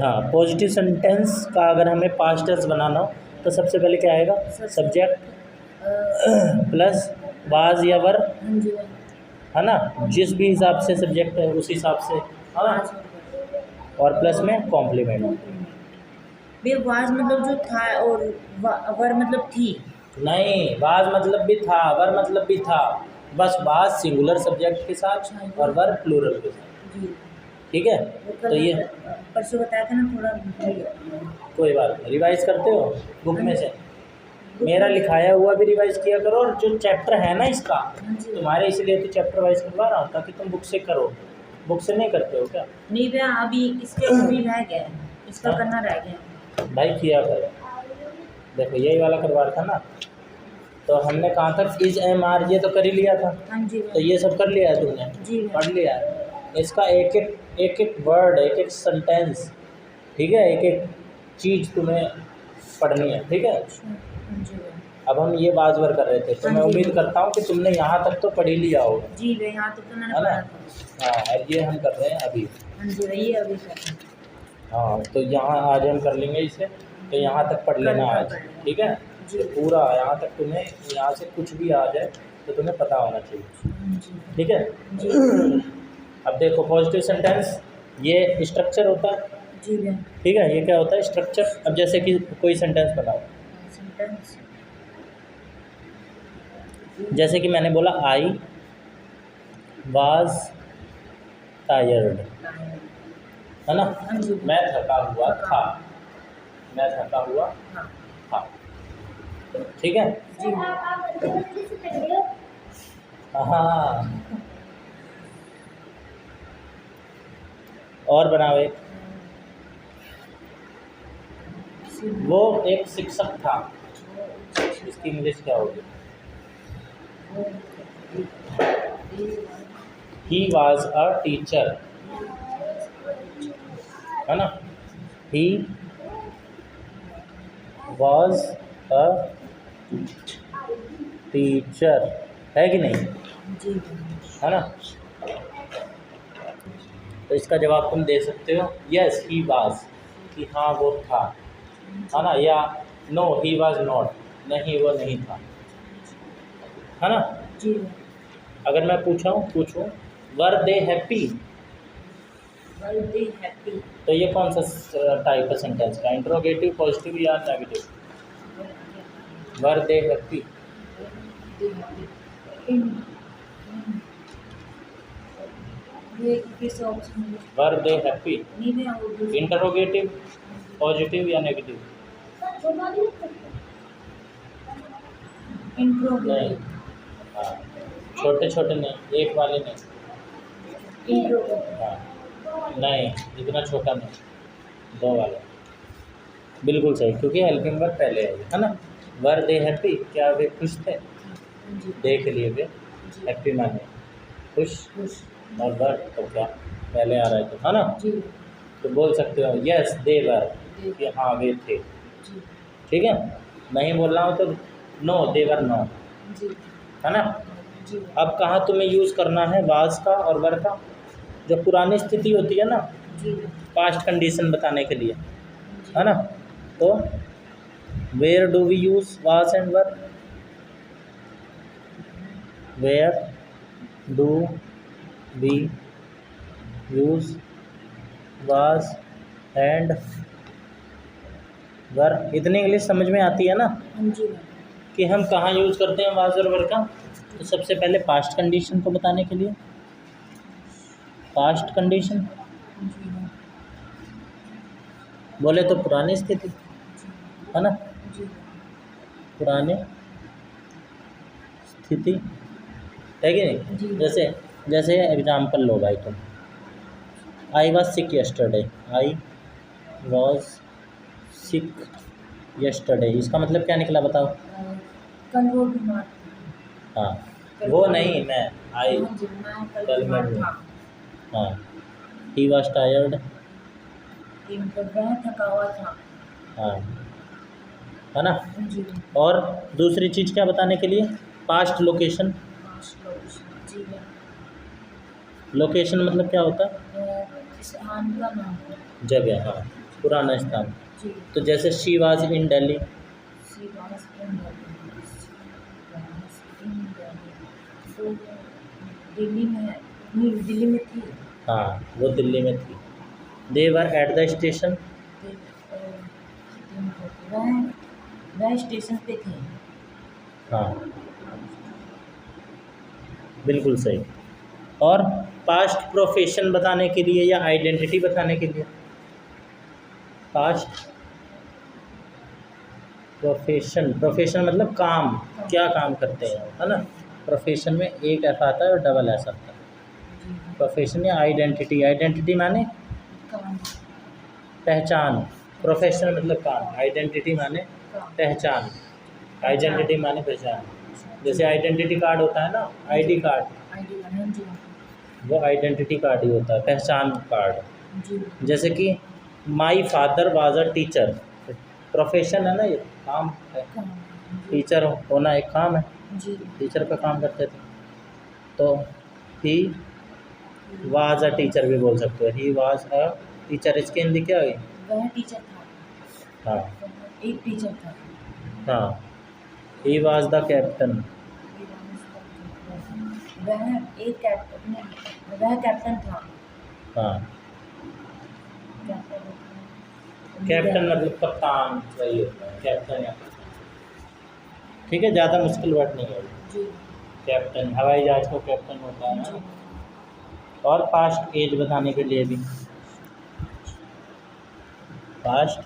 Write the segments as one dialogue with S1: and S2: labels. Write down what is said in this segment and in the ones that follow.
S1: हाँ, positive sentence का अगर हमें पास्ट टेंस बनाना हो तो सबसे पहले क्या आएगा, सब्जेक्ट प्लस वाज या वर,
S2: हाँ जी
S1: है ना, जिस भी हिसाब से सब्जेक्ट है उस हिसाब से, है ना, और प्लस में कॉम्प्लीमेंट।
S2: बे वाज मतलब जो था और वर मतलब थी।
S1: नहीं, वाज मतलब भी था, वर मतलब भी था, बस वाज सिंगुलर सब्जेक्ट के साथ और वर प्लूरल के साथ।
S2: जी
S1: ठीक है,
S2: वो
S1: तो ये
S2: परसों बताया था ना, थोड़ा भूल गया।
S1: कोई बात नहीं, रिवाइज करते हो बुक में से, मेरा लिखाया हुआ भी रिवाइज किया करो, और जो चैप्टर है ना इसका तुम्हारे, इसलिए तो चैप्टर वाइज करवा रहा हूँ ताकि तुम बुक से करो। बुक से नहीं करते हो क्या?
S2: नहीं भैया, अभी इसके अभी रह गया है, इसका
S1: हाँ?
S2: करना रह गया।
S1: भाई किया करो, देखो यही वाला करवा रहा था ना, तो हमने कहाँ तक इज एम आर ये तो कर ही लिया था,
S2: हाँ जी
S1: तो ये सब कर लिया है तुमने,
S2: जी
S1: पढ़ लिया है, इसका एक एक वर्ड, एक एक सेंटेंस, ठीक है, एक एक चीज़ तुम्हें पढ़नी है, ठीक है।
S2: हाँ जी
S1: अब हम ये बाजवर कर रहे थे, तो
S2: हाँ
S1: मैं
S2: जी।
S1: उम्मीद करता हूँ कि तुमने यहाँ तक तो पढ़ ही लिया होगा,
S2: जी भैया, यहाँ तक तो मैंने
S1: है ना।
S2: पढ़ा था।
S1: हाँ, और ये हम कर रहे हैं अभी।
S2: हाँ जी भैया, ये अभी कर रहे हैं।
S1: हाँ, तो यहाँ आज हम कर लेंगे इसे, तो यहाँ तक पढ़ लेना
S2: कल
S1: आज,
S2: पढ़ लेंगे।
S1: ठीक है।
S2: जी।
S1: तो पूरा यहाँ तक तुम्हें, यहाँ से कुछ भी आ जाए तो तुम्हें पता होना चाहिए,
S2: हाँ जी
S1: ठीक है।
S2: जी
S1: अब देखो पॉजिटिव सेंटेंस, ये स्ट्रक्चर होता है,
S2: जी भैया।
S1: ठीक है, ये क्या होता है, स्ट्रक्चर। अब जैसे कि कोई सेंटेंस बनाओ,
S2: सेंटेंस
S1: जैसे कि मैंने बोला आई वाज टायर्ड, है ना,
S2: हाँ जी।
S1: मैं थका हुआ था, मैं थका हुआ
S2: हाँ
S1: था, ठीक है।
S2: जी
S1: हाँ, और बनाओ एक, वो एक शिक्षक था, इसकी इंग्लिश क्या होगी, ही वॉज अ टीचर, है ना, ही वॉज अ टीचर, है कि नहीं,
S2: जी
S1: है ना। तो इसका जवाब तुम दे सकते हो यस ही वाज, कि हाँ वो था, है ना, या नो ही वाज नॉट, नहीं वो नहीं था, है ना।
S2: जी
S1: अगर मैं पूछूं वर दे हैप्पी,
S2: बर्थडे हैप्पी।
S1: तो ये कौन सा टाइप है सेंटेंस का, इंट्रोगेटिव, पॉजिटिव या नेगेटिव। वर दे हैप्पी,
S2: ये किस ऑप्शन में
S1: वर दे हैप्पी,
S2: नहीं भैया, वो दूसरा।
S1: इंटरोगेटिव, पॉजिटिव या नेगेटिव। नहीं,
S2: इंट्रोगेटिव।
S1: हाँ, छोटे छोटे नहीं, एक वाले नहीं,
S2: इंट्रोगेटिव।
S1: हाँ नहीं, इतना छोटा नहीं, दो वाले, बिल्कुल सही, क्योंकि हेल्पिंग वर्ब पहले है ना। वर दे हैप्पी, क्या वे खुश थे,
S2: जी
S1: देख लिए वे, हैप्पी माने खुश,
S2: खुश।
S1: और वर तो क्या पहले आ रहा है, तो है ना,
S2: जी
S1: तो बोल सकते हो यस दे वर, कि हाँ वे थे,
S2: जी
S1: ठीक है। नहीं बोलना हो तो नो दे वर नो,
S2: जी
S1: है ना।
S2: जी
S1: अब कहाँ तुम्हें यूज़ करना है वाज का और वर का, जब पुरानी स्थिति होती है ना,
S2: जी
S1: पास्ट कंडीशन बताने के लिए, है ना, तो where do we use was and were, where do we use was and were. इतनी इंग्लिश समझ में आती है ना
S2: हाँ जी
S1: कि हम कहाँ यूज़ करते हैं वाज और वर का। तो सबसे पहले पास्ट कंडीशन को बताने के लिए, पास्ट कंडीशन बोले तो पुरानी स्थिति, है ना,
S2: जी
S1: पुरानी स्थिति, है कि नहीं।
S2: जी।
S1: जैसे जैसे एग्जाम्पल लो भाई तुम, I was sick yesterday, I was sick yesterday, इसका मतलब क्या निकला बताओ।
S2: कल वो बीमार
S1: हाँ, वो नहीं, मैं आई,
S2: हाँ जी, मैं
S1: कल
S2: कल
S1: मैं
S2: बीमार था।
S1: हाँ, ही वॉज टायर्ड,
S2: ये मतलब वह थका हुआ था।
S1: हाँ, है ना।
S2: जी
S1: और दूसरी चीज़ क्या बताने के लिए, पास्ट लोकेशन,
S2: पास्ट लोकेशन। जी
S1: लोकेशन मतलब क्या होता है,
S2: स्थान का नाम।
S1: जगह, हाँ, पुराना स्थान।
S2: जी।
S1: तो जैसे she was in Delhi,
S2: she was in Delhi, तो दिल्ली में नहीं, दिल्ली में थी।
S1: हाँ वो दिल्ली में थी। दे वर एट द स्टेशन,
S2: वह स्टेशन पे थे।
S1: हाँ बिल्कुल सही। और पास्ट प्रोफेशन बताने के लिए या आइडेंटिटी बताने के लिए, पास्ट प्रोफेशन, प्रोफेशन मतलब काम, क्या काम करते हैं, है ना। प्रोफेशन में एक एफ आता है और डबल एस आता है। प्रोफेशन या आइडेंटिटी, आइडेंटिटी माने
S2: काम।
S1: पहचान, प्रोफेशन मतलब काम, आइडेंटिटी माने पहचान, आइडेंटिटी माने पहचान। जैसे आइडेंटिटी कार्ड होता है ना, आईडी कार्ड,
S2: जी।
S1: वो आइडेंटिटी कार्ड ही होता है, पहचान कार्ड।
S2: जी।
S1: जैसे कि my father was a teacher, profession है ना, ये काम है।
S2: काम।
S1: टीचर होना एक काम है,
S2: जी।
S1: टीचर का काम करते थे। तो ही वाज अ टीचर भी बोल सकते हो, ही वाज अ टीचर। इसकी हिंदी क्या हुई?
S2: वह टीचर था।
S1: हाँ
S2: वह एक टीचर था।
S1: हाँ। ही वाज द कैप्टन,
S2: वह एक कैप्टन, वह कैप्टन था।
S1: हाँ कैप्टन मतलब कप्तान, वही होता है कैप्टन या कप्तान। ठीक है, ज़्यादा मुश्किल वर्ड नहीं है।
S2: जी।
S1: कैप्टन, हवाई जहाज को कैप्टन होता है ना। और पास्ट एज बताने के लिए भी, पास्ट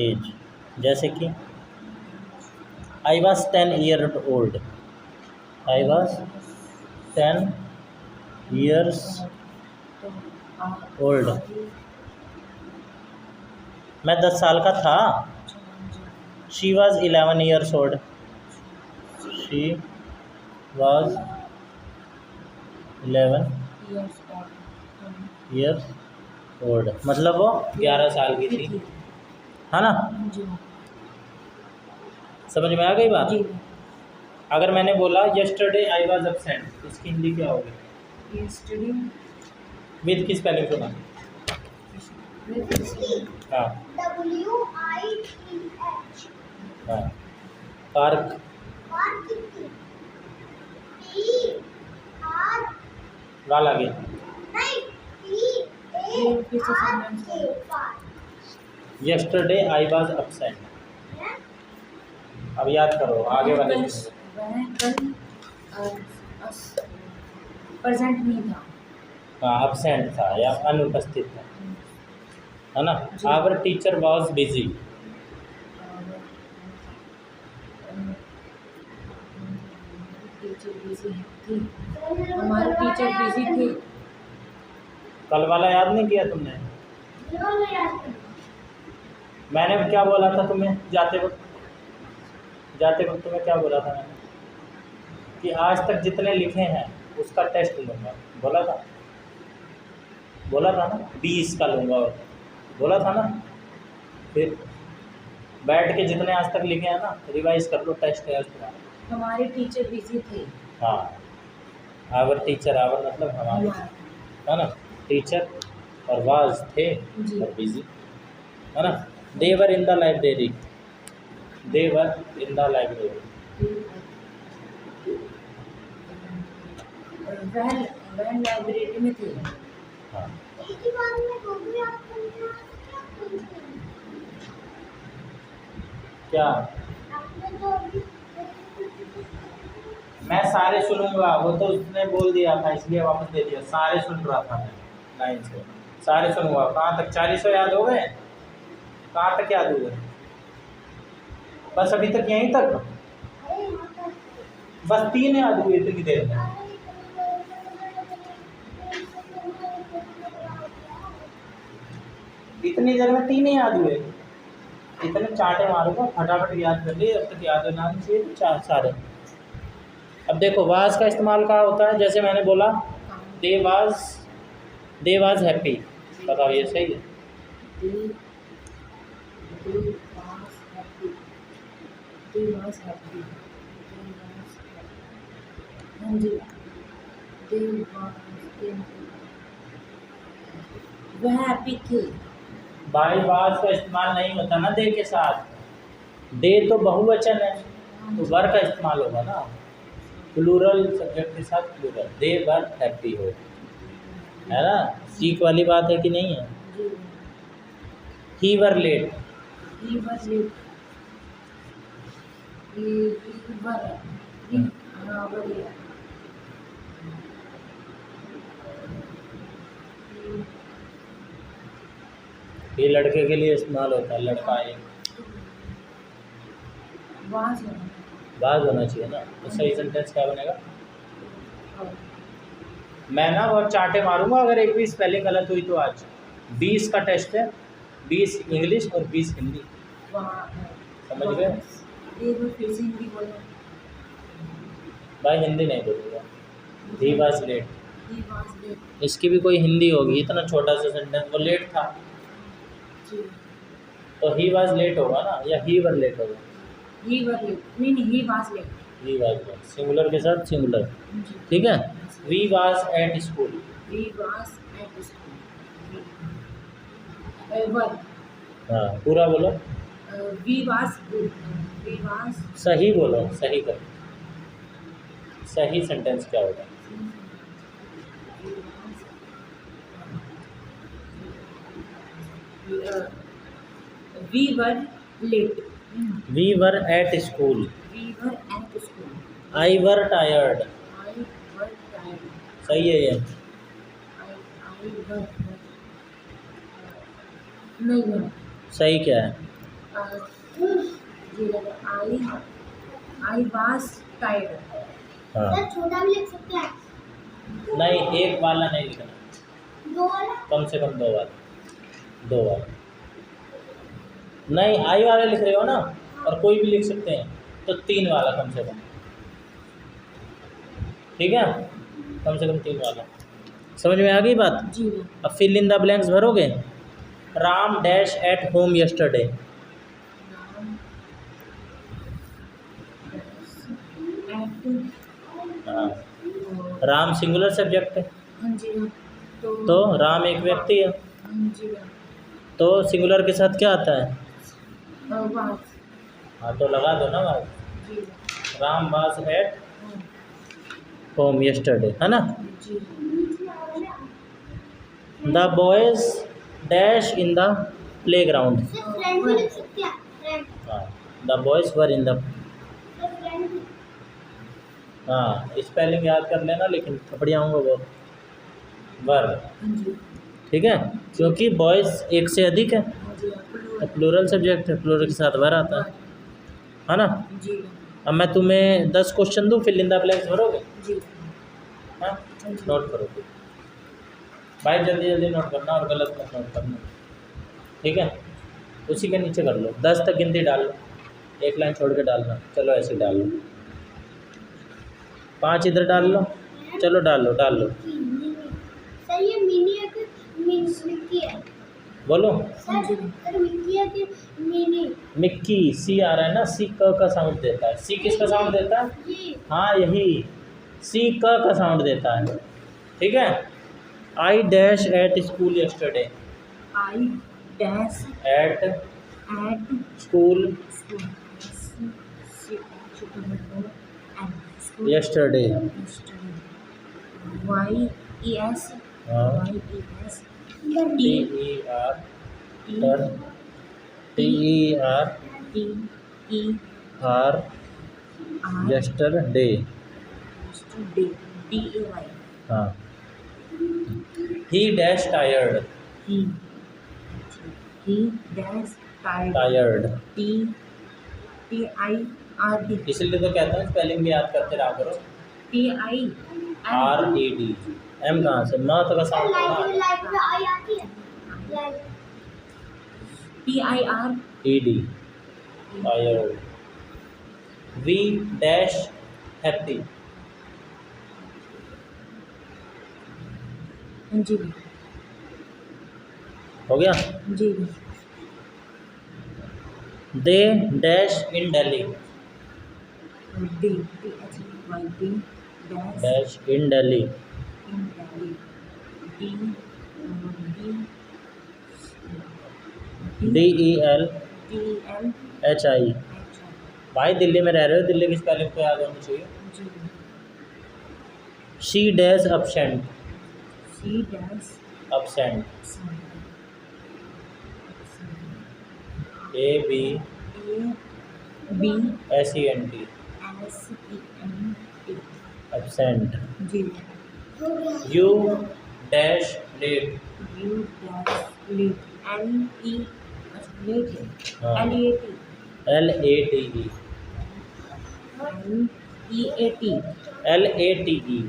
S1: एज, जैसे कि I was 10 year old, I was 10 years old, मैं 10 साल का था। She was 11 years old, she was 11 years old, मतलब वो 11 साल की थी, है ना।
S2: जी।
S1: समझ में आ गई बात?
S2: जी।
S1: अगर मैंने बोला यस्टरडे आई वाज एब्सेंट, इसकी हिंदी क्या होगी?
S2: यस्टरडे
S1: विद की स्पेलिंग सुना? हाँ
S3: WITH,
S1: हाँ। पार्क, वाल आगे, यस्टरडे आई वाज एब्सेंट। अब याद करो आगे वाले से।
S2: वह कल प्रेजेंट नहीं था।
S1: हाँ एब्सेंट था या अनुपस्थित था, है ना। Our teacher was busy,
S2: teacher busy थी, हमारे टीचर बिजी थे।
S1: कल वाला याद नहीं किया तुमने? मैंने क्या बोला था तुम्हें जाते वक्त? जाते वक्त तुम्हें क्या बोला था मैंने? कि आज तक जितने लिखे हैं उसका टेस्ट लूँगा, बोला था? बोला था ना, 20 का लूँगा, बोला था ना। फिर बैठ के जितने आज तक लिखे हैं ना रिवाइज कर लो, टेस्ट है उसका।
S2: हमारे टीचर बिजी थे।
S1: हाँ आवर टीचर, आवर मतलब हमारे, है ना। टीचर और वाज थे और बिजी, है ना। They were in the library, they were in the library,
S2: वह लाइब्रेरी में थे।
S1: हाँ। क्या? मैं सारे सुनूंगा, वो तो उसने बोल दिया था इसलिए वापस दे दिया। सारे सुन रहा था मैं लाइन से, सारे सुनूंगा। कहाँ तक? 400 याद हो गए? कहाँ तक याद हो गए? बस अभी तक यहीं तक, बस 3 याद हुए इतनी देर में। इतनी देर में 3 ही याद हुए? इतने चांटे मारूंगा, फटाफट याद कर लिए। अब तक याद होना चाहिए तो सारे। अब देखो वाज का इस्तेमाल कहाँ होता है? जैसे मैंने बोला दे वाज हैप्पी, बताओ ये सही है?
S2: वह हैप्पी थे।
S1: भाई वाज का इस्तेमाल नहीं होता ना दे के साथ, दे तो बहुवचन है तो वर का इस्तेमाल होगा ना, प्लूरल सब्जेक्ट के साथ प्लूरल, दे वर हैप्पी हो, है ना। सीख वाली बात है कि नहीं है।
S2: जी
S1: ही वर लेट,
S2: ही वर लेट, ही वर ही हाँ वर लेट,
S1: ये लड़के के लिए इस्तेमाल होता है, लड़का एक
S2: वहाँ से
S1: वाज होना चाहिए ना, तो सही सेंटेंस क्या बनेगा। मैं ना बहुत चाटे मारूंगा अगर एक भी स्पेलिंग गलत हुई तो। आज 20 का टेस्ट है, 20 इंग्लिश और 20 हिंदी,
S2: वहाँ
S1: समझ गए।
S2: एक बार फिर से हिंदी बोलो।
S1: भाई हिंदी नहीं बोलूँगा, he was late,
S2: he was late,
S1: इसकी भी कोई हिंदी होगी, इतना छोटा सा सेंटेंस, वो लेट था
S2: जी
S1: तो ही वाज लेट होगा ना, या ही वर लेट होगा।
S2: ही वर लेट, नहीं नहीं he was late,
S1: he was late singular के साथ सिंगुलर,
S2: जी
S1: ठीक है। We was at school,
S2: we was at school, were
S1: हाँ पूरा बोलो,
S2: वी वाज, वी वाज
S1: सही बोलो, सही करो, सही सेंटेंस क्या होगा।
S2: We were late,
S1: we were at school,
S2: we were at school,
S1: I were tired,
S2: I were tired,
S1: सही है ये।
S2: आई वर नहीं नहीं
S1: सही क्या है।
S2: ये लगा आई वाज टायर्ड,
S1: हाँ
S3: छोटा भी लिख सकते हैं,
S1: नहीं, एक वाला नहीं लिखना,
S3: दो वाला।
S1: कम से कम दो वाला, दो वाला नहीं, आई वाला लिख रहे हो ना, और कोई भी लिख सकते हैं तो 3 वाला कम से कम, ठीक है, कम से कम 3 वाला। समझ में आ गई बात।
S2: जी
S1: अब फिल इन द ब्लैंक्स भरोगे। Ram dash at home yesterday, हाँ राम सिंगुलर सब्जेक्ट है
S2: हाँ जी हाँ,
S1: तो राम एक व्यक्ति है,
S2: हाँ जी हाँ,
S1: तो सिंगुलर के साथ क्या आता है।
S2: वाज,
S1: हाँ तो लगा दो ना बात,
S2: जी
S1: राम वाज एट
S2: हाँ,
S1: होम यस्टरडे, है ना।
S2: जी
S1: the boys dash in the play ground,
S3: सिर्फ फ्रेंड भी लिख सकते हैं, फ्रेंड,
S1: हाँ the boys were in the,
S3: सिर्फ फ्रेंड भी।
S1: हाँ स्पेलिंग याद कर लेना, लेकिन थपड़िया होंगे वो वर,
S2: हाँ जी
S1: ठीक है, क्योंकि बॉयज एक से अधिक है,
S2: हाँ जी हाँ,
S1: प्लूरल सब्जेक्ट है, प्लूरल के साथ वर आता है ना।
S2: जी
S1: अब मैं तुम्हें 10 क्वेश्चन दूँ, फिल इन द ब्लैंक्स भरोगे,
S2: जी
S1: हाँ नोट करो भाई, जल्दी जल्दी नोट करना और गलत मत नोट करना, ठीक है। उसी के नीचे कर लो, 10 तक गिनती डाल लो, एक लाइन छोड़ के डालना, चलो ऐसे डाल लो, 5 इधर डाल लो, चलो डाल लो डाल लो,
S3: सर ये मिनी है कि मिक्की है?
S1: बोलो।
S3: सर मिक्की है कि मिनी?
S1: मिक्की, सी आ रहा है ना, सी क का साउंड देता है, सी किसका साउंड देता है,
S3: ये
S1: हाँ यही, सी क का साउंड देता है, ठीक है। I dash at school yesterday,
S2: I dash
S1: at
S2: at
S1: school yesterday,
S2: Y E S,
S1: हाँ
S2: Y E S
S1: T E R टर, T E R
S2: T E
S1: R
S2: R
S1: yesterday,
S2: day D A Y,
S1: हाँ। He dash tired,
S2: he dash tired,
S1: tired,
S2: T T I R D,
S1: इसलिए तो कहता हूँ spelling भी याद करते रहा करो,
S2: T I
S1: R E D, M कहाँ से, माँ का साउंड
S3: लाइट लाइट में आई आती है, light
S2: T I R
S1: E D, tired. We dash happy,
S2: जी
S1: हो गया।
S2: जी
S1: they dash in Delhi,
S2: D T H Y D dash
S1: dash in Delhi,
S2: in valley, D D
S1: DELHI।
S2: DELHI।
S1: भाई दिल्ली में रह रहे हो, दिल्ली की स्पेलिंग तो याद होनी चाहिए।
S2: जी।
S1: She dash absent।
S2: She dash
S1: absent। ABSENT।
S2: ABSENT।
S1: absent।
S2: जी।
S3: हो गया।
S1: U dash late।
S2: U dash late LE late
S1: हाँ।
S2: LEAT
S1: LATE। LATE।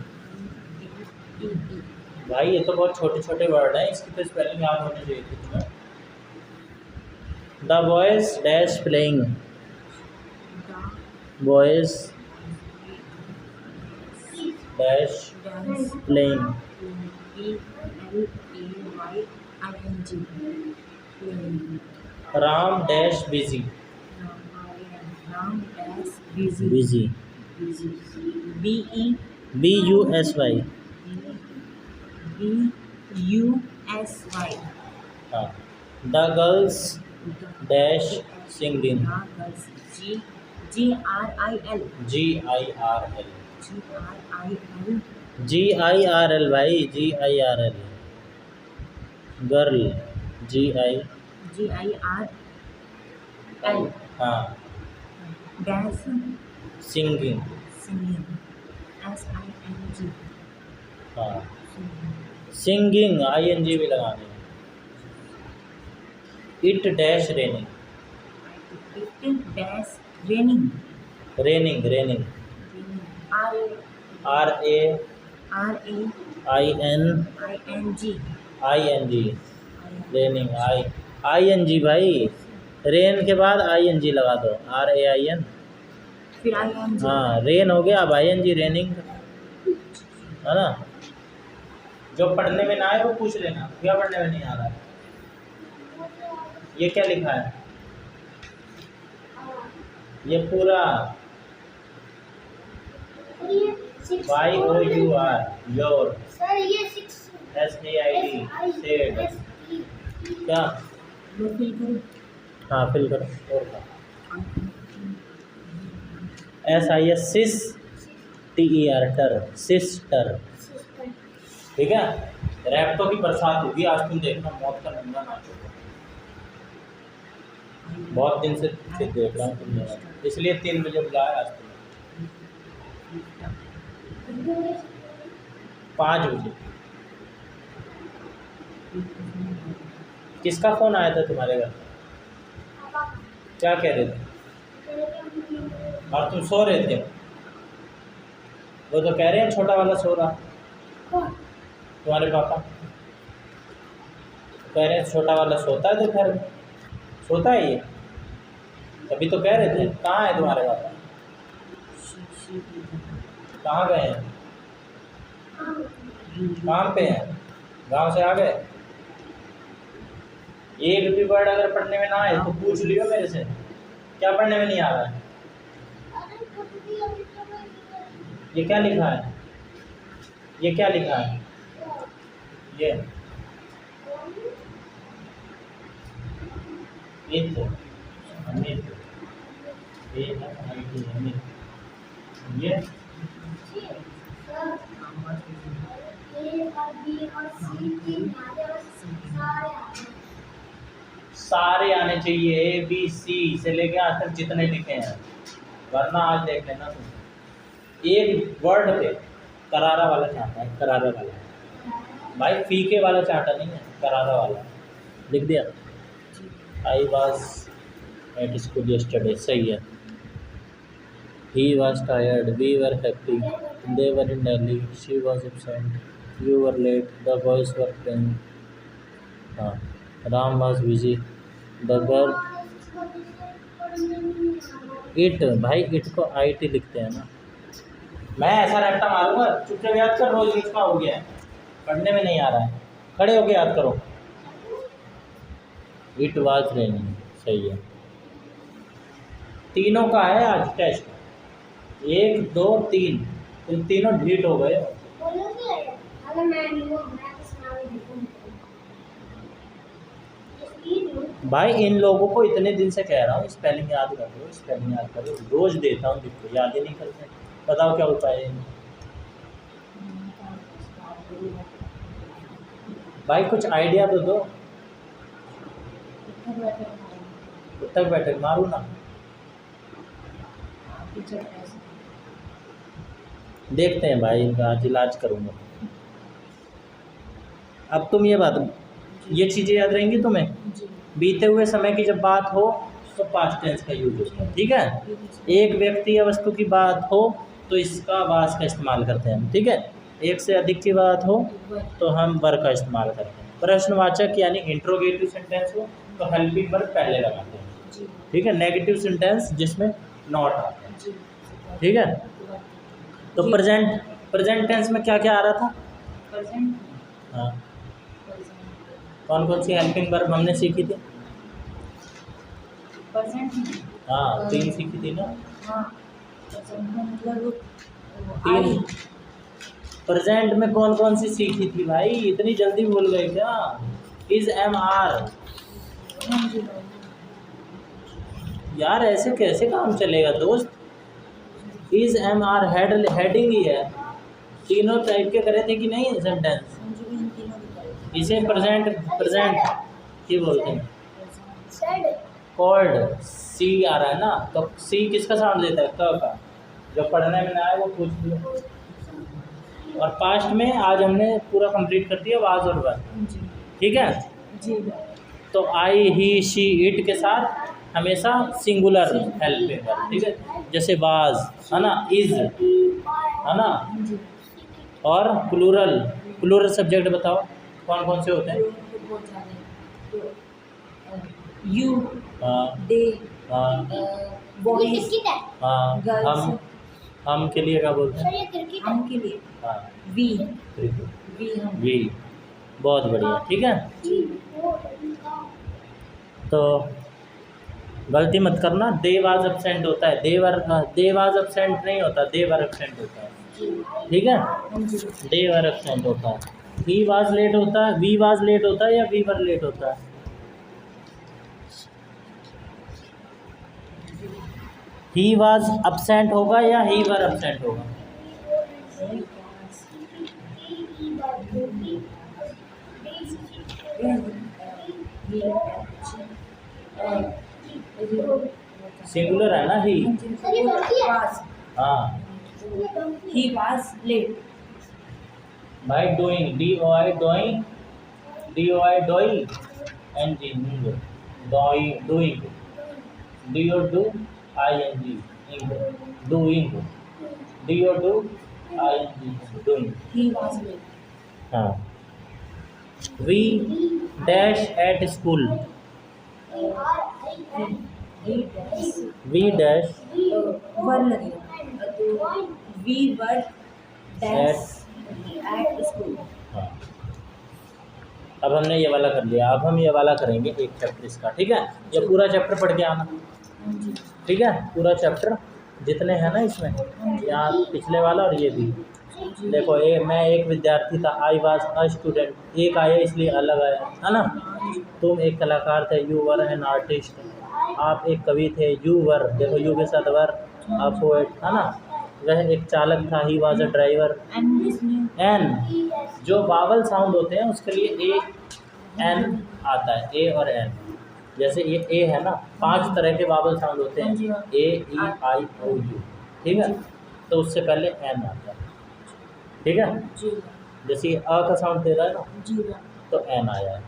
S1: भाई ये तो बहुत छोटे छोटे वर्ड हैं, इसकी तो स्पेलिंग याद होनी चाहिए थी तुम्हें। The boys dash playing. Boys dash playing. Ram dash busy. Busy. BUSY।
S2: BUSY।
S1: हाँ। The girls dash singing.
S2: GRIL
S1: GIRL भाई GIRL। Girl GIRL। हाँ।
S2: Dash
S1: singing.
S2: Singing SING।
S1: हाँ। सिंगिंग ING भी लगाने। It dash raining.
S2: It dash raining.
S1: Raining raining. RAINING। Raining ING भाई, rain के बाद ING लगा दो। RAIN।
S2: फिर ING।
S1: हाँ रेन हो गया, अब ING रेनिंग है ना। जो पढ़ने में ना आए वो पूछ लेना, क्या पढ़ने में नहीं आ रहा है। ये क्या लिखा है, ये पूरा
S3: और ये 6
S1: YOUR योर
S3: सर ये 6
S1: SAID सेड। क्या हाँ फिल करो। और SIS सिस TER टर सिस्टर। ठीक है, रैप्टो की बरसात होगी आज, तुम देखना मौत का नंगा नाच होगा। बहुत दिन से देख रहा हूँ तुमने, इसलिए 3 बजे बुलाया आज तुमने। 5 बजे। किसका फ़ोन आया था तुम्हारे घर, क्या कह रहे थे, और तुम सो रहे थे। वो तो कह रहे हैं छोटा वाला सो रहा, तुम्हारे पापा कह रहे हैं छोटा वाला सोता है दोपहर में, सोता है ये, तभी तो कह रहे थे। कहाँ है तुम्हारे पापा, कहाँ गए हैं, काम पे हैं, गांव से आ गए। एक भी वर्ड अगर पढ़ने में ना आए तो पूछ लियो मेरे से, क्या पढ़ने में नहीं आ रहा है। ये क्या लिखा है, ये क्या लिखा है, ये अमित अमित अमित ये सारे आने चाहिए, ABC से लेके आज तक जितने लिखे हैं, वरना आज देख लेना तुम। एक वर्ड पे करारा वाला चाहता है, करारा वाला भाई, फीके वाला चाहता नहीं है, करारा वाला लिख दिया। I was at school yesterday, सही है। He was tired, we were happy, they were in Delhi, she was absent, you were late, the boys were playing। हाँ, Ram was busy, the girl it, भाई it को IT लिखते हैं ना। मैं ऐसा रट्टा मारूंगा, चुपचाप याद कर, रोज इसका हो गया है, पढ़ने में नहीं आ रहा है, खड़े होके याद करो। इट वाज रेनिंग, सही है। तीनों का है आज टेस्ट, 1 2 3, तुम तीनों ढीठ हो गए।
S3: अगर मैं नहीं हूँ, मैं तो सुना नहीं
S1: भाई इन लोगों को इतने दिन से कह रहा हूँ स्पेलिंग याद करो, स्पेलिंग याद करो, रोज देता हूँ लिखो, याद ही नहीं करते। बताओ क्या उपाय है? भाई कुछ आइडिया तो दो। उठक बैठक मारू ना, देखते हैं भाई, इनका आज इलाज करूँगा। अब तुम ये बात, ये चीज़ें याद रहेंगी तुम्हें। बीते हुए समय की जब बात हो तो पास्ट टेंस का यूज होता है, ठीक है। एक व्यक्ति या वस्तु की बात हो तो इसका वास का इस्तेमाल करते हैं हम, ठीक है। एक से अधिक की बात हो तो हम वर का इस्तेमाल करते हैं। प्रश्नवाचक यानी इंट्रोगेटिव सेंटेंस हो तो हेल्पिंग वर्ब पहले लगाते हैं, ठीक है। नेगेटिव सेंटेंस जिसमें नॉट आते हैं, ठीक है। तो प्रेजेंट टेंस में क्या क्या आ रहा था? हाँ, कौन कौन सी हेल्पिंग वर्ब हमने सीखी थी? हाँ 3 सीखी थी ना।
S2: मतलब
S1: 3 प्रेजेंट में कौन कौन सी सीखी थी भाई, इतनी जल्दी भूल गए क्या? इज एम आर, यार ऐसे कैसे काम चलेगा दोस्त। इज एम आर हेडिंग ही है, तीनों टाइप के करे थे कि नहीं सेंटेंस। इसे प्रेजेंट ही बोलते हैं। कॉल्ड सी आ रहा है ना, तो सी किसका साउंड देता है? क का। जो पढ़ने में ना आए वो पूछ लो। और पास्ट में आज हमने पूरा कंप्लीट कर दिया वाज और वर, ठीक है
S2: जी।
S1: तो आई ही शी इट के साथ हमेशा सिंगुलर हेल्पिंग वर्ब, ठीक है। जैसे वाज है ना, इज है ना, और प्लूरल सब्जेक्ट बताओ कौन कौन से होते हैं?
S2: यू,
S1: हाँ
S2: दे,
S1: हाँ
S2: बॉयज,
S1: हाँ।
S2: गर्ल्स।
S1: हम के लिए क्या बोलते हैं?
S2: हम के लिए
S1: हाँ
S2: वी,
S1: हम। वी, बहुत बढ़िया, ठीक है। तो गलती मत करना, दे वाज एब्सेंट होता है, दे वाज एब्सेंट नहीं होता, दे वर एब्सेंट होता है, ठीक है। दे वर एब्सेंट होता है। ही वाज लेट होता है, वी वाज लेट होता है या वी वर लेट होता है? ही वाज एब्सेंट होगा या ही वर एब्सेंट होगा? सिंगुलर है ना ही। हाँ
S2: ही वाज लेट।
S1: भाई doing, doing and doing, do ing, doing, doing.
S2: He was late.
S1: हाँ। We dash at school, we dash
S2: were लगेगा तो we were dash at school.
S1: हाँ। अब हमने ये वाला कर लिया, अब हम ये वाला करेंगे एक चैप्टर इसका, ठीक है। ये पूरा चैप्टर पढ़ के आना, ठीक है। पूरा चैप्टर जितने हैं ना इसमें, यहाँ पिछले वाला और ये भी। देखो मैं एक विद्यार्थी था, आई वाज अ स्टूडेंट, एक आया इसलिए अलग आया, है ना। तुम एक कलाकार थे, यू वर एन आर्टिस्ट। आप एक कवि थे, यू वर, देखो यू के साथ वर, आप पोएट, है ना। वह एक चालक था, he was a driver. An, जो वावल साउंड होते हैं उसके लिए ए एन आता है, ए और एन। जैसे ये ए है ना, 5 तरह के वावल साउंड होते हैं, ए ई आई ओ यू, ठीक है। तो उससे पहले एन आता है, ठीक है। जैसे ये अ का साउंड दे रहा है ना, तो एन आया है,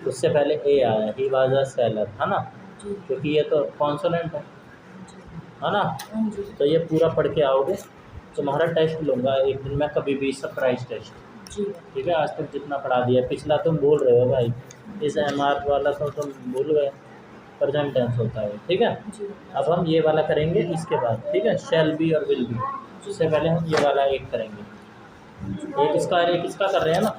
S1: उससे पहले ए आया, ही वाज अ सेलर, है ना, क्योंकि ये तो कॉन्सोनेंट है ना। तो ये पूरा पढ़ के आओगे, तुम्हारा टेस्ट लूँगा एक दिन मैं, कभी भी सरप्राइज टेस्ट, ठीक है। आज तक जितना पढ़ा दिया, पिछला तुम भूल रहे हो भाई, इस एम आर वाला तो तुम भूल गए, प्रेजेंट टेंस होता है, ठीक है। अब हम ये वाला करेंगे इसके बाद, ठीक है, शैल बी और विल बी। उससे पहले हम ये वाला एक करेंगे, एक इसका कर रहे हैं ना।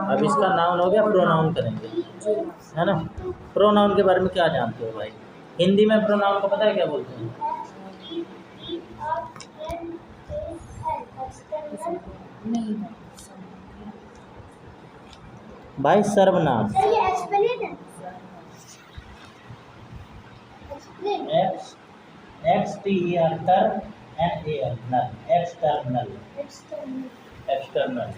S1: अब इसका नाउन हो गया, प्रोनाउन करेंगे, है ना। प्रोनाउन के बारे में क्या जानते हो भाई? हिंदी में प्रोनाउन को पता है क्या बोलते हैं? भाई सर्वनाम
S3: सर ये एक्सप्लेन है। एक्सप्लेन।
S1: XTER टर्म NAL नल एक्सटर्नल
S3: एक्सटर्नल।
S1: एक्सटर्नल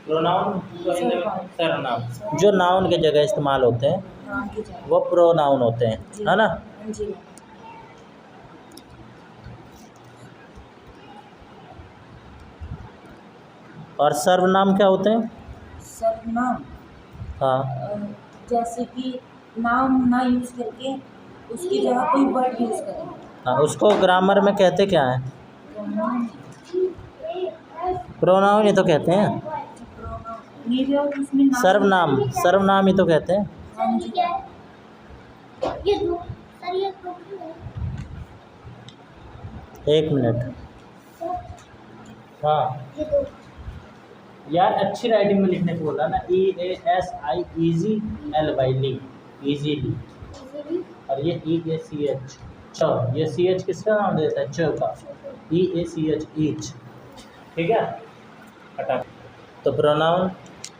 S1: प्रोनाउन को हिंदी में सर्वनाम जो नाउन के जगह इस्तेमाल होते हैं
S2: नाम की जगह।
S1: वो प्रोनाउन होते हैं, है ना।
S2: जी।
S1: और सर्वनाम क्या होते हैं?
S2: सर्वनाम
S1: हाँ
S2: जैसे कि नाम ना यूज करके उसकी जगह कोई वर्ड यूज करें।
S1: हाँ, उसको ग्रामर में कहते क्या है?
S2: प्रोनाउन।
S1: प्रोनाउन ही तो कहते हैं।
S2: नहीं भी और उसमें नाम।
S1: सर्वनाम सर्वनाम ही तो कहते हैं।
S3: सर ये क्या है? ये दो सर ये दो है।
S1: 1 मिनट।
S3: सर
S1: हाँ
S3: ये दो
S1: यार, अच्छी राइटिंग में लिखने को बोला ना। EASI ईजी, LY इजीली, और ये EACH च, ये CH किसका नाम देता है? च का। EACH ईच, ठीक है। हटा। तो प्रोनाउन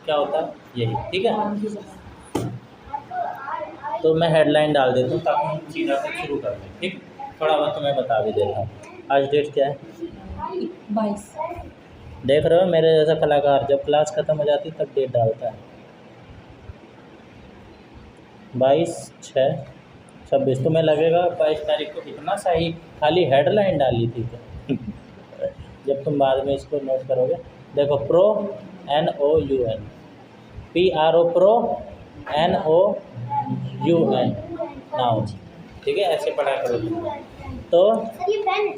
S1: क्या होता है? यही, ठीक है।
S2: नाम की जगह।
S1: तो मैं हेडलाइन डाल देता हूँ ताकि हम सीधा से शुरू कर दें, ठीक। थोड़ा बहुत तुम्हें बता भी देता हूँ। आज डेट क्या है?
S2: 22।
S1: देख रहे हो मेरे जैसा कलाकार जब क्लास ख़त्म हो जाती तब डेट डालता है। 22/6/26। तुम्हें लगेगा 22 तारीख को इतना सही खाली हेडलाइन डाली थी क्या? जब तुम बाद में इसको नोट करोगे। देखो pro NOUN, PRO pro NOUN noun, ठीक है। ऐसे पढ़ा करो तुम। तो
S3: सर ये पेन है।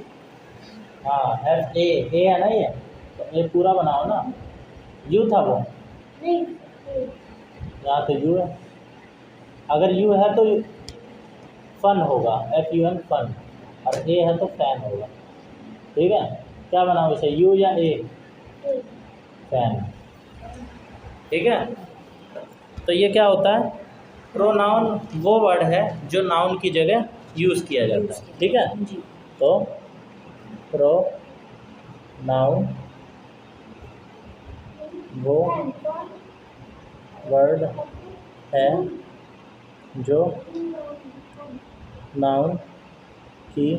S1: हाँ FA A है ना, ये तो ए पूरा बनाओ ना। यू था वो,
S3: नहीं
S1: यहाँ तो यू है। अगर यू है तो फन होगा, FUN फन, और ए है तो फैन होगा, ठीक है। क्या बनाओ इसे, यू या ए? फैन, ठीक है। तो ये क्या होता है? प्रोनाउन वो वर्ड है जो नाउन की जगह यूज़ किया जाता है, ठीक है।
S2: जी।
S1: तो प्रोनाउन वो वर्ड है जो नाउन की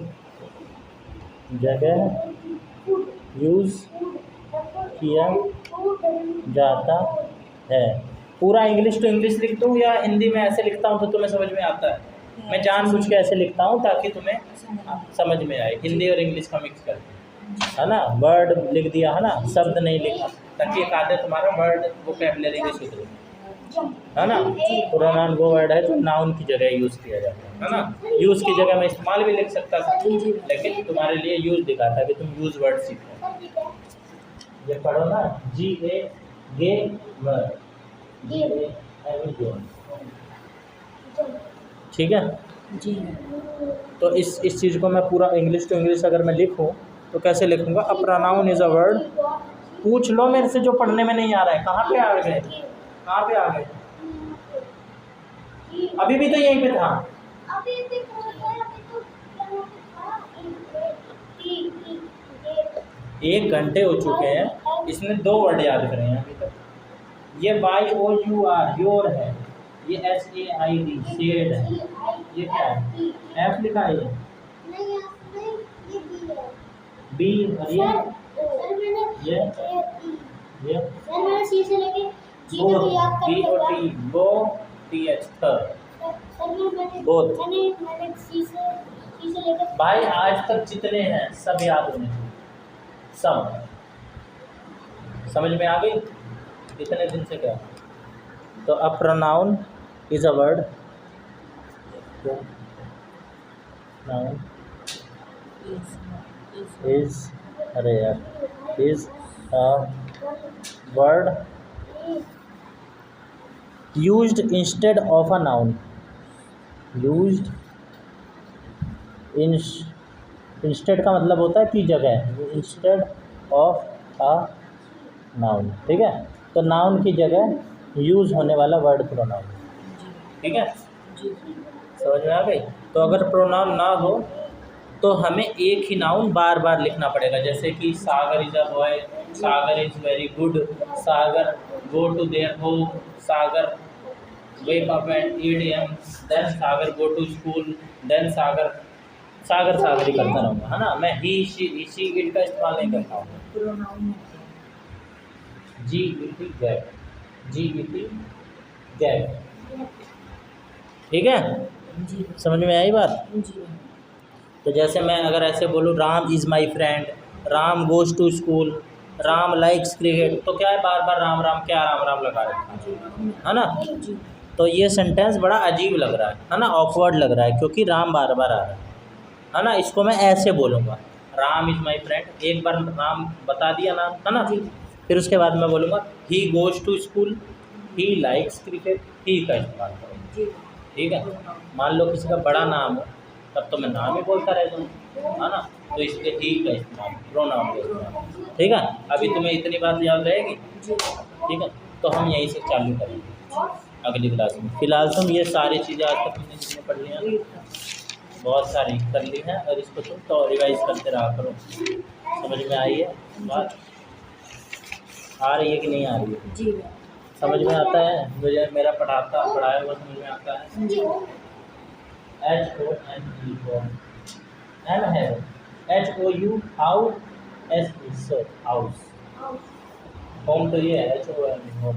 S1: जगह यूज़ किया जाता है। पूरा इंग्लिश टू इंग्लिश लिख दूँ या हिंदी में ऐसे लिखता हूँ तो तुम्हें समझ में आता है? मैं जानबूझ के ऐसे लिखता हूँ ताकि तुम्हें समझ में आए, हिंदी और इंग्लिश का मिक्स करके, है ना। वर्ड लिख दिया है ना, शब्द नहीं लिखा, ताकि एक आधे तुम्हारा वर्ड वोकैबुलरी के सुधरे, है ना। प्रोनाउन वो वर्ड है जो नाउन की जगह यूज़ किया जाता है ना। यूज़ की जगह मैं इस्तेमाल भी लिख सकता था, लेकिन तुम्हारे लिए यूज़ लिखा था कि तुम यूज़ वर्ड सीखो। ये पढ़ो ना, GA गे वर्ड, ठीक है।
S2: जी।
S1: तो इस चीज़ को मैं पूरा इंग्लिश टू इंग्लिश अगर मैं लिखूँ तो कैसे लिखूँगा? A pronoun is a word. पूछ लो मेरे से जो पढ़ने में नहीं आ रहा है। कहाँ पे आ गए? कहाँ पे आ गए? अभी भी तो यहीं पे था।
S3: अभी भी अभी तो
S1: 1 घंटे हो चुके हैं, इसने 2 वर्ड याद करे हैं अभी तक। ये YOUR योर है, ये SAID शेड है, ये क्या है? F लिखा है,
S3: नहीं ये
S1: B, और ये
S3: सर मैंने
S1: ये
S3: सर मैंने सी से लेके जी तक याद कर
S1: BOT बो TH
S3: सर मैंने
S1: बोथ।
S3: मैंने सी से लेके
S1: भाई आज तक जितने हैं सब याद होने चाहिए, सब समझ में आ गई इतने दिन से क्या। तो a pronoun is a word, noun is, अरे यार, is a word used instead of a noun, used instead का मतलब होता है की जगह, इंस्टेड ऑफ अ नाउन, ठीक है। तो नाउन की जगह यूज़ होने वाला वर्ड प्रोनाउन, ठीक है। समझ में आ गई? तो अगर प्रोनाउन ना हो तो हमें एक ही नाउन बार बार लिखना पड़ेगा, जैसे कि Sagar is a boy, Sagar is very good, Sagar go to their home, Sagar wake up at 8 AM, then Sagar go to school, then Sagar Sagar Sagar ही करता रहूँगा, है ना। मैं ही शी इट का इस्तेमाल नहीं करता हूँ।
S2: प्रोनाउन में
S1: GET गैप, GET गैप, ठीक है।
S2: जी
S1: समझ में आई बात।
S2: जी
S1: तो जैसे मैं अगर ऐसे बोलूँ Ram is my friend, Ram goes to school, Ram likes cricket, तो क्या है बार बार राम राम क्या राम राम लगा रखा है ना।
S2: जी
S1: तो ये सेंटेंस बड़ा अजीब लग रहा है ना, ऑकवर्ड लग रहा है, क्योंकि राम बार बार आ रहा है ना। इसको मैं ऐसे बोलूँगा, राम इज़ माई फ्रेंड, एक बार राम बता दिया नाम, है ना। फिर उसके बाद मैं बोलूँगा he goes to school, he likes cricket, he का इस्तेमाल करूँगा,
S2: जी
S1: ठीक है। मान लो किसी का बड़ा नाम हो, तब तो मैं नाम ही बोलता रह जाऊँ, है ना। तो इसके ही का इस्तेमाल, प्रोनाउन का इस्तेमाल, ठीक है। अभी तुम्हें इतनी बात याद रहेगी, ठीक है। तो हम यहीं से चालू करेंगे अगली क्लास में। फिलहाल तुम ये सारी चीज़ें आज तक तुमने जितनी पढ़ ली हैं, बहुत सारी कर ली हैं, और इसको तुम तो रिवाइज करते रहा करो। समझ में आई है बात, आ रही है कि नहीं आ रही है?
S2: जी
S1: समझ में आता है मुझे, मेरा पढ़ाया हुआ समझ में आता है। HOME M है, HOU how, S so house, home तो ये है HOME होम,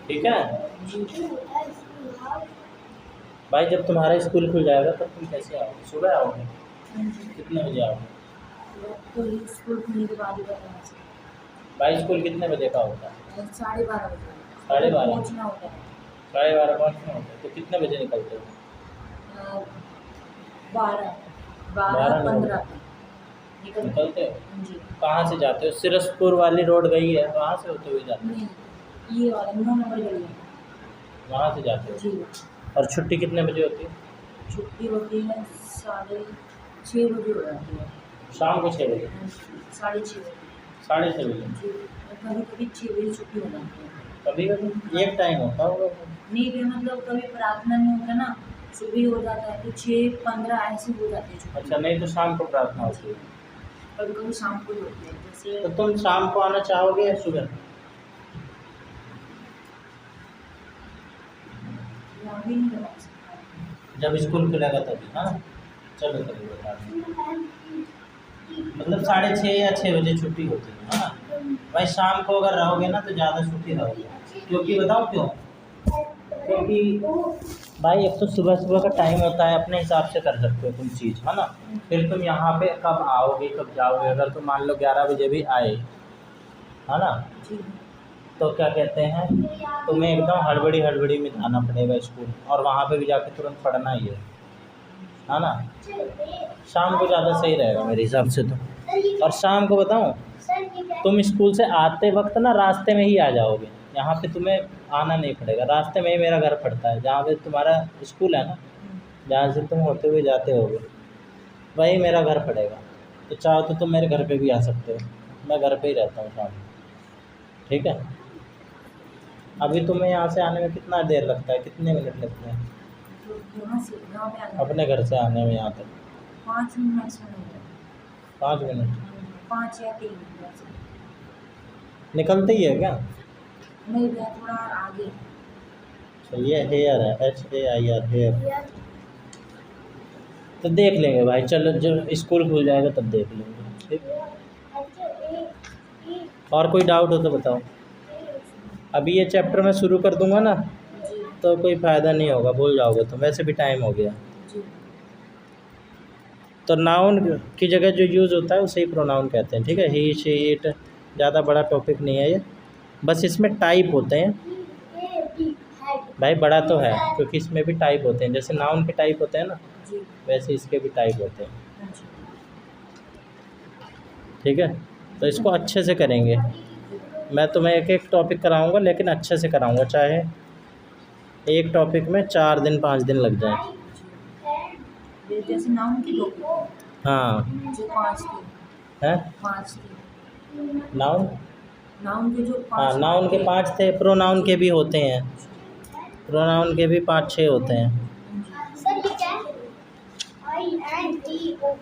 S1: ठीक है भाई। जब तुम्हारा स्कूल खुल जाएगा तब तुम कैसे आओगे? सुबह आओगे? कितने बजे आओगे?
S2: तो स्कूल खुलने के बाद ही बताना
S1: भाई स्कूल कितने बजे का होता है?
S2: 12:30 बजे
S1: 12:30
S2: पहुँचना होता है।
S1: 12:30 पहुँचना होता है, तो कितने बजे निकलते हो?
S2: 12:15
S1: निकलते हो?
S2: जी
S1: कहाँ से जाते हो? सिरसपुर वाली रोड गई है, वहाँ से होते हुए जाते हो?
S2: नहीं, ये वाला 9 नंबर गली है।
S1: वहाँ से जाते हो?
S2: जी
S1: और छुट्टी कितने बजे होती है?
S2: छुट्टी होती है 6:30 बजे हो जाती है।
S1: शाम को 6 बजे?
S2: 6:30 बजे
S1: 6:30 बजे?
S2: जी, कभी कभी 6 बजे छुट्टी हो जाती है।
S1: कभी कभी एक टाइम होता होगा?
S2: नहीं भी मतलब कभी प्रार्थना नहीं होता ना, सुबह हो जाता है तो 6:15 ऐसे हो जाती है छुट्टी।
S1: अच्छा, नहीं तो शाम को प्रार्थना होती है?
S2: कभी कभी शाम को ही होती है, जैसे
S1: तो तुम शाम को आना चाहोगे या सुबह?
S2: अभी नहीं बता सकता।
S1: जब स्कूल खुलेगा तभी, हाँ। चलो तभी बता दें। मतलब 6:30 या 6 बजे छुट्टी होती है, हाँ। भाई शाम को अगर रहोगे ना तो ज़्यादा छुट्टी रहोगे, क्योंकि बताओ क्यों? क्योंकि भाई एक तो सुबह सुबह का टाइम होता है, अपने हिसाब से कर सकते हो तुम चीज़, है ना। फिर तुम यहाँ पे कब आओगे कब जाओगे, अगर तुम मान लो 11 बजे भी आए, है ना,
S2: जी
S1: तो क्या कहते हैं, तुम्हें एकदम हड़बड़ी में आना पड़ेगा स्कूल, और वहाँ पे भी जाके तुरंत पढ़ना ही है ना। शाम को ज़्यादा सही रहेगा मेरे हिसाब से तो। और शाम को बताऊँ, तुम स्कूल से आते वक्त ना रास्ते में ही आ जाओगे, यहाँ पे तुम्हें आना नहीं पड़ेगा। रास्ते में ही मेरा घर पड़ता है, जहाँ पे तुम्हारा स्कूल है ना, जहाँ से तुम होते हुए जाते होगे, वही मेरा घर पड़ेगा। तो चाहो तो तुम मेरे घर पे भी आ सकते हो, मैं घर पे ही रहता हूँ शाम को, ठीक है। अभी तुम्हें यहाँ से आने में कितना देर लगता है, कितने मिनट लगते हैं
S2: तो यहाँ से गाँव में आना
S1: अपने घर से आने में यहाँ तक?
S2: 5 मिनट मैक्सिमम होता है।
S1: 5 मिनट?
S2: 5 या 3 मिनट ऐसे।
S1: निकलते ही है क्या?
S2: नहीं भैया थोड़ा आगे।
S1: तो ये हेयर है, HAIR हेयर। तो देख लेंगे भाई, चलो जब स्कूल खुल जाएगा तब देख लेंगे, ठीक। और कोई डाउट हो तो बताओ। अभी ये चैप्टर मैं शुरू कर दूंगा ना,
S2: जी
S1: तो कोई फ़ायदा नहीं होगा, भूल जाओगे तुम, वैसे भी टाइम हो गया।
S2: जी
S1: तो नाउन की जगह जो यूज़ होता है उसे ही प्रोनाउन कहते हैं, ठीक है। ही शी इट, ज़्यादा बड़ा टॉपिक नहीं है ये, बस इसमें टाइप होते हैं भाई। बड़ा तो है क्योंकि इसमें भी टाइप होते हैं, जैसे नाउन के टाइप होते हैं ना,
S2: जी
S1: वैसे इसके भी टाइप होते हैं,
S2: अच्छा
S1: ठीक है। तो इसको अच्छे से करेंगे, मैं तुम्हें एक एक टॉपिक कराऊंगा, लेकिन अच्छे से कराऊंगा, चाहे एक टॉपिक में 4 दिन 5 दिन लग जाए।
S2: जैसे नाउन की 2
S1: हाँ
S2: जो 5 थे,
S1: है
S2: 5 थे
S1: नाउन,
S2: नाउन के जो 5
S1: हाँ नाउन के 5 थे, प्रोनाउन के भी होते हैं, प्रोनाउन के भी 5-6 होते हैं।
S3: सर ये क्या है? INTO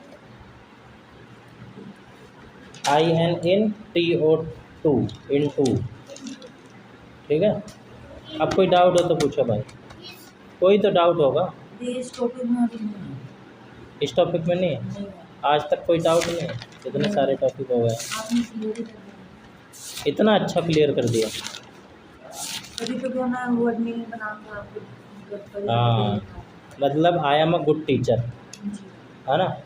S1: INNTO2 into. ठीक है, अब कोई डाउट हो तो पूछो भाई, कोई तो डाउट होगा।
S2: ये इस टॉपिक में अभी नहीं है।
S1: इस टॉपिक में नहीं है,
S2: नहीं है।
S1: आज तक कोई डाउट नहीं है, इतने सारे टॉपिक हो गए,
S2: आपने क्लियर ही कर दिया।
S1: इतना अच्छा क्लियर कर दिया।
S2: तभी तो क्या मैं वर्ड मीनिंग बनाऊंगा आपको।
S1: हाँ, मतलब I am a good teacher, है ना,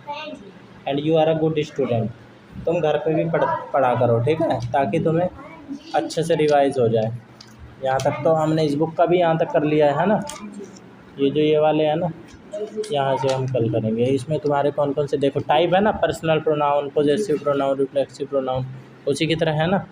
S1: and you are a good student. तुम घर पे भी पढ़ा करो, ठीक है, ताकि तुम्हें अच्छे से रिवाइज हो जाए। यहाँ तक तो हमने इस बुक का भी यहाँ तक कर लिया है ना, ये जो ये वाले हैं ना, यहाँ से हम कल करेंगे। इसमें तुम्हारे कौन कौन से देखो टाइप है ना, personal pronoun, possessive pronoun, reflexive pronoun, उसी की तरह है ना।